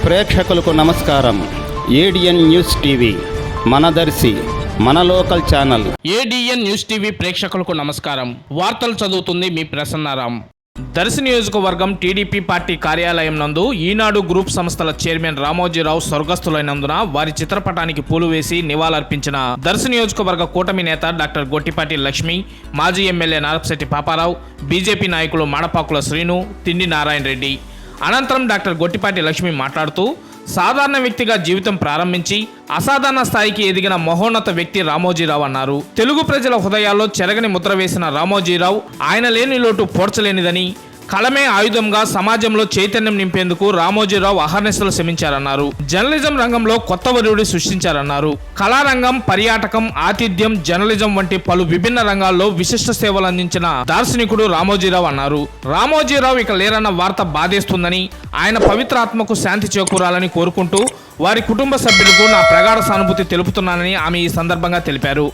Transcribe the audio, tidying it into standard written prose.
ప్రేక్షకులకు నమస్కారం. ADN news TV మనదర్శి మన local channel. ADN news TV ప్రేక్షకులకు నమస్కారం. వార్తలు చదువుతుంది మీ ప్రసన్నారాం. దర్శి నియోజకవర్గం టీడీపీ పార్టీ కార్యాలయం నందు ఈనాడు గ్రూప్ సంస్థల చైర్మన్ రామోజీరావు స్వర్గస్థులైనందున వారి చిత్రపటానికి పూలు వేసి నివాళులర్పించిన దర్శి నియోజకవర్గ కూటమి నేత డాక్టర్ గొట్టిపాటి లక్ష్మి, మాజీ ఎమ్మెల్యే నారపశెట్టి పాపారావు, బీజేపీ నాయకులు మాడపాకుల శ్రీను, తిండి నారాయణ రెడ్డి. అనంతరం డాక్టర్ గొట్టిపాటి లక్ష్మి మాట్లాడుతూ, సాధారణ వ్యక్తిగా జీవితం ప్రారంభించి అసాధారణ స్థాయికి ఎదిగిన మహోన్నత వ్యక్తి రామోజీరావు అన్నారు. తెలుగు ప్రజల హృదయాల్లో చెరగని ముద్ర వేసిన రామోజీరావు ఆయన లేని లోటు పోడ్చలేనిదని, కళమే ఆయుధంగా సమాజంలో చైతన్యం నింపేందుకు రామోజీరావు అహర్నిశలు శ్రమించారన్నారు. జర్నలిజం రంగంలో కొత్త వరుడి సృష్టించారన్నారు. కళారంగం, పర్యాటకం, ఆతిథ్యం, జర్నలిజం వంటి పలు విభిన్న రంగాల్లో విశిష్ట సేవలు అందించిన దార్శనికుడు రామోజీరావు అన్నారు. రామోజీరావు ఇక లేరన్న వార్త బాధేస్తుందని, ఆయన పవిత్రాత్మకు శాంతి చేకూరాలని కోరుకుంటూ వారి కుటుంబ సభ్యులకు నా ప్రగాఢ సానుభూతి తెలుపుతున్నానని ఆమె ఈ సందర్భంగా తెలిపారు.